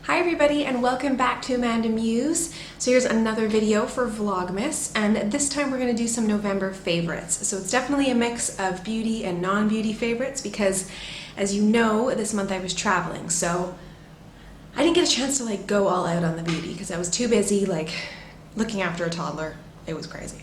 Hi everybody and welcome back to AmandaMuse. So here's another video for Vlogmas, and this time we're going to do some November favorites. So it's definitely a mix of beauty and non-beauty favorites because, as you know, this month I was traveling, so I didn't get a chance to go all out on the beauty because I was too busy looking after a toddler. It was crazy.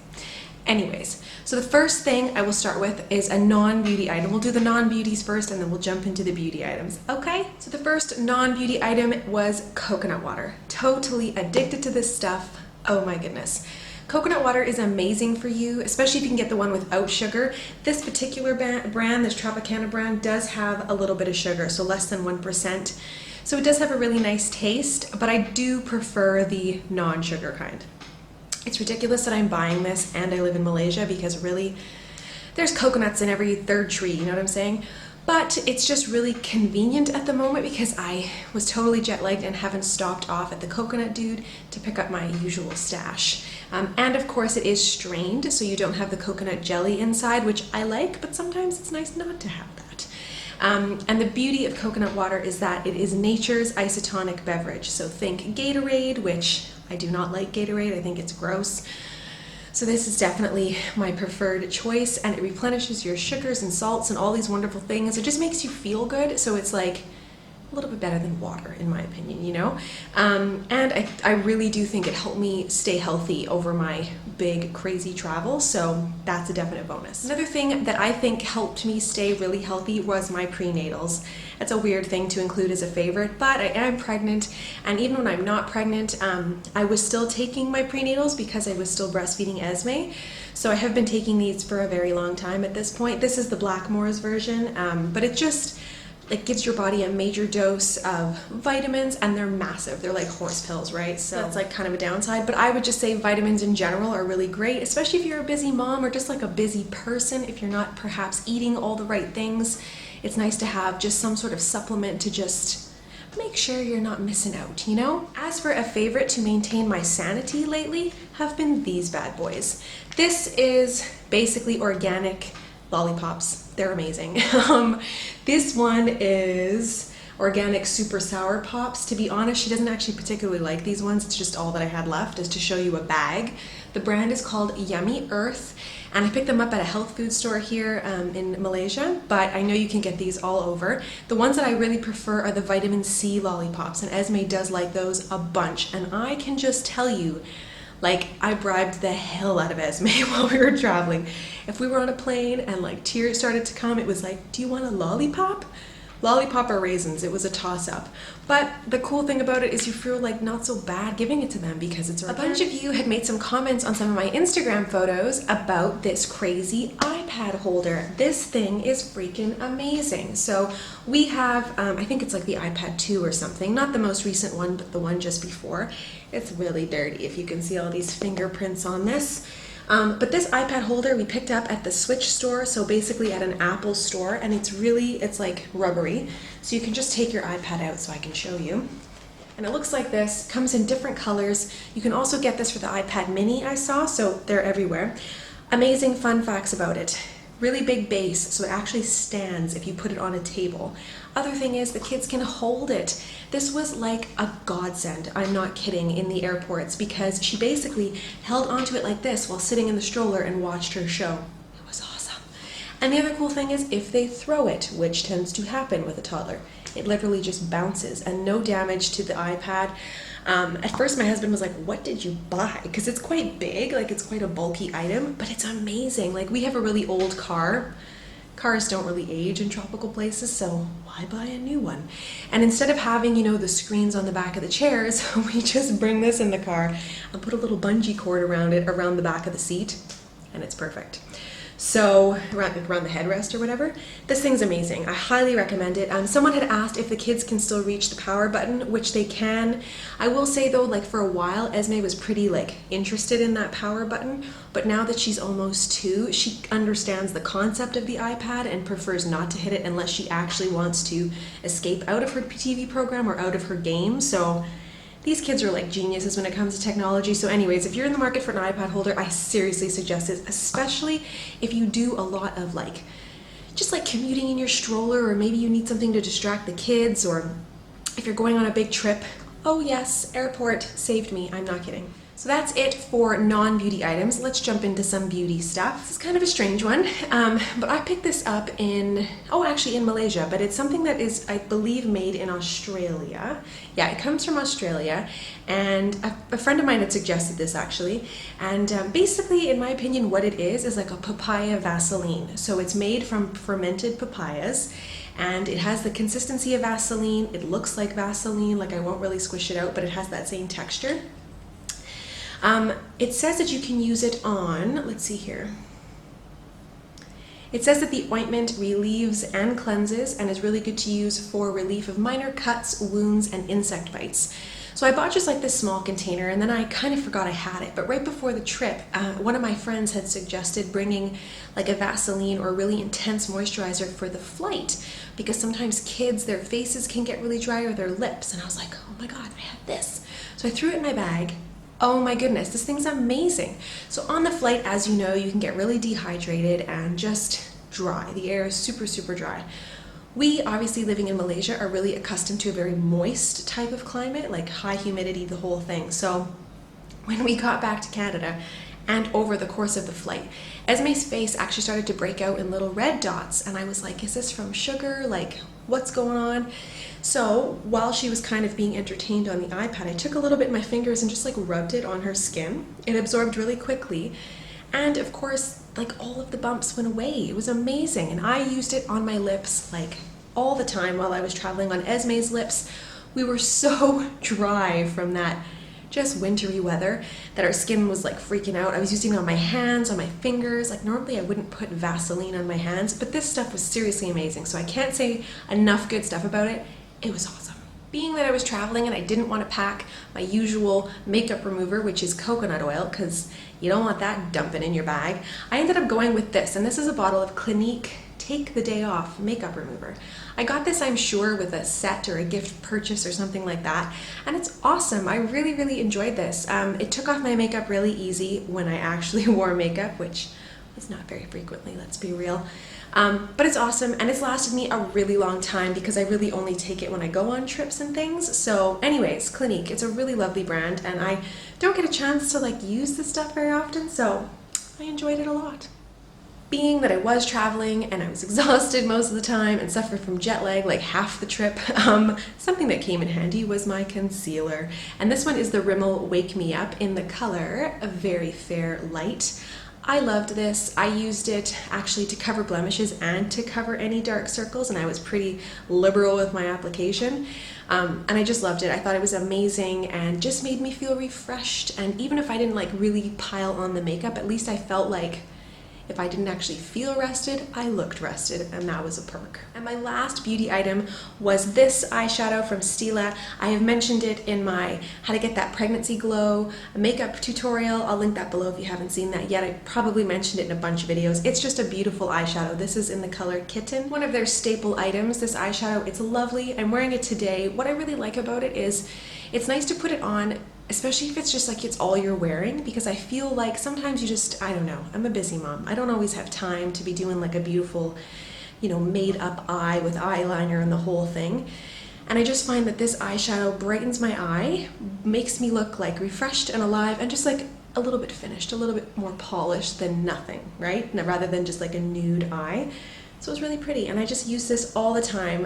Anyways, so the first thing I will start with is a non-beauty item. We'll do the non-beauties first and then we'll jump into the beauty items, okay? So the first non-beauty item was coconut water. Totally addicted to this stuff. Oh my goodness. Coconut water is amazing for you, especially if you can get the one without sugar. This particular brand, this Tropicana brand, does have a little bit of sugar, so less than 1%. So it does have a really nice taste, but I do prefer the non-sugar kind. It's ridiculous that I'm buying this and I live in Malaysia because really there's coconuts in every third tree, you know what I'm saying? But it's just really convenient at the moment because I was totally jet lagged and haven't stopped off at the Coconut Dude to pick up my usual stash. And of course it is strained, so you don't have the coconut jelly inside, which I like, but sometimes it's nice not to have that. And the beauty of coconut water is that it is nature's isotonic beverage. So think Gatorade, which I do not like Gatorade. I think it's gross. So this is definitely my preferred choice, and it replenishes your sugars and salts and all these wonderful things. It just makes you feel good. So it's like a little bit better than water in my opinion, you know? And I really do think it helped me stay healthy over my big crazy travel, so that's a definite bonus. Another thing that I think helped me stay really healthy was my prenatals. It's a weird thing to include as a favorite, but I am pregnant, and even when I'm not pregnant, I was still taking my prenatals because I was still breastfeeding Esme. So I have been taking these for a very long time at this point. This is the Blackmore's version, but it gives your body a major dose of vitamins, and they're massive. They're like horse pills, right? So that's kind of a downside, but I would just say vitamins in general are really great, especially if you're a busy mom or just a busy person. If you're not perhaps eating all the right things, it's nice to have just some sort of supplement to just make sure you're not missing out, you know? As for a favorite to maintain my sanity lately, have been these bad boys. This is basically organic Lollipops. They're amazing. This one is organic super sour pops. To be honest, she doesn't actually particularly like these ones. It's just all that I had left is to show you a bag. The brand is called Yummy Earth, and I picked them up at a health food store here in Malaysia, but I know you can get these all over. The ones that I really prefer are the vitamin C lollipops, and Esme does like those a bunch, and I can just tell you, I bribed the hell out of Esme while we were traveling. If we were on a plane and tears started to come, it was like, do you want a lollipop? Lollipop or raisins? It was a toss-up. But the cool thing about it is you feel not so bad giving it to them because it's organic. A bunch of you had made some comments on some of my Instagram photos about this crazy iPad holder. This thing is freaking amazing. So we have, I think it's the iPad 2 or something, not the most recent one, but the one just before. It's really dirty if you can see all these fingerprints on this. But this iPad holder we picked up at the Switch store, so basically at an Apple store, and it's rubbery, so you can just take your iPad out so I can show you. And it looks like this, comes in different colors. You can also get this for the iPad mini I saw, so they're everywhere. Amazing fun facts about it. Really big base, so it actually stands if you put it on a table. Other thing is the kids can hold it. This was like a godsend, I'm not kidding, in the airports because she basically held onto it like this while sitting in the stroller and watched her show. It was awesome. And the other cool thing is if they throw it, which tends to happen with a toddler, it literally just bounces and no damage to the iPad. At first my husband was like, what did you buy? Because it's quite big, it's quite a bulky item, but it's amazing. We have a really old car. Cars don't really age in tropical places, so why buy a new one? And instead of having, the screens on the back of the chairs, we just bring this in the car and put a little bungee cord around it, around the back of the seat, and it's perfect. So, around the headrest or whatever. This thing's amazing. I highly recommend it. Someone had asked if the kids can still reach the power button, which they can. I will say though, for a while, Esme was pretty interested in that power button, but now that she's almost 2, she understands the concept of the iPad and prefers not to hit it unless she actually wants to escape out of her TV program or out of her game. So these kids are geniuses when it comes to technology. So anyways, if you're in the market for an iPad holder, I seriously suggest it, especially if you do a lot of just commuting in your stroller, or maybe you need something to distract the kids, or if you're going on a big trip. Oh yes, airport saved me, I'm not kidding. So that's it for non-beauty items. Let's jump into some beauty stuff. This is kind of a strange one, but I picked this up in Malaysia, but it's something that is, I believe, made in Australia. Yeah, it comes from Australia, and a friend of mine had suggested this actually, and basically, in my opinion, what it is like a papaya Vaseline. So it's made from fermented papayas, and it has the consistency of Vaseline. It looks like Vaseline, like I won't really squish it out, but it has that same texture. It says that you can use it on, let's see here. It says that the ointment relieves and cleanses and is really good to use for relief of minor cuts, wounds, and insect bites. So I bought just like this small container, and then I kind of forgot I had it. But right before the trip, one of my friends had suggested bringing like a Vaseline or a really intense moisturizer for the flight, because sometimes kids, their faces can get really dry, or their lips. And I was like, oh my God, I have this. So I threw it in my bag. Oh my goodness, this thing's amazing. So on the flight, as you know, you can get really dehydrated and just dry. The air is super, super dry. We, obviously living in Malaysia, are really accustomed to a very moist type of climate, like high humidity, the whole thing. So when we got back to Canada and over the course of the flight, Esme's face actually started to break out in little red dots, and I was like, is this from sugar? Like, what's going on? So while she was kind of being entertained on the iPad, I took a little bit in my fingers and just like rubbed it on her skin. It absorbed really quickly, and of course, like all of the bumps went away. It was amazing, and I used it on my lips like all the time while I was traveling. On Esme's lips, we were so dry from that just wintry weather that our skin was like freaking out. I was using it on my hands, on my fingers. Like normally I wouldn't put Vaseline on my hands, but this stuff was seriously amazing. So I can't say enough good stuff about it. It was awesome. Being that I was traveling and I didn't want to pack my usual makeup remover, which is coconut oil, because you don't want that dumping in your bag, I ended up going with this, and this is a bottle of Clinique Take the Day Off makeup remover. I got this, I'm sure, with a set or a gift purchase or something like that, and it's awesome. I really, really enjoyed this. It took off my makeup really easy when I actually wore makeup, which was not very frequently, let's be real. But it's awesome, and it's lasted me a really long time because I really only take it when I go on trips and things. So anyways, Clinique, it's a really lovely brand, and I don't get a chance to like use this stuff very often, so I enjoyed it a lot. Being that I was traveling and I was exhausted most of the time and suffered from jet lag like half the trip, something that came in handy was my concealer. And this one is the Rimmel Wake Me Up in the color a Very Fair Light. I loved this. I used it actually to cover blemishes and to cover any dark circles, and I was pretty liberal with my application. And I just loved it. I thought it was amazing and just made me feel refreshed. And even if I didn't like really pile on the makeup, at least I felt like if I didn't actually feel rested, I looked rested, and that was a perk. And my last beauty item was this eyeshadow from Stila. I have mentioned it in my How to Get That Pregnancy Glow makeup tutorial. I'll link that below if you haven't seen that yet. I probably mentioned it in a bunch of videos. It's just a beautiful eyeshadow. This is in the color Kitten. One of their staple items, this eyeshadow. It's lovely. I'm wearing it today. What I really like about it is it's nice to put it on, especially if it's just like it's all you're wearing, because I feel like sometimes you just, I don't know, I'm a busy mom. I don't always have time to be doing like a beautiful, you know, made up eye with eyeliner and the whole thing. And I just find that this eyeshadow brightens my eye, makes me look like refreshed and alive and just like a little bit finished, a little bit more polished than nothing, right? Rather than just like a nude eye. So it's really pretty, and I just use this all the time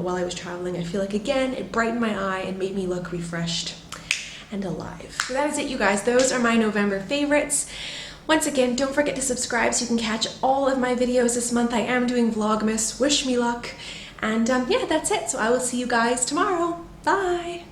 while I was traveling. I feel like, again, it brightened my eye and made me look refreshed and alive. So that is it, you guys. Those are my November favorites. Once again, don't forget to subscribe so you can catch all of my videos this month. I am doing Vlogmas. Wish me luck. And yeah, that's it. So I will see you guys tomorrow. Bye.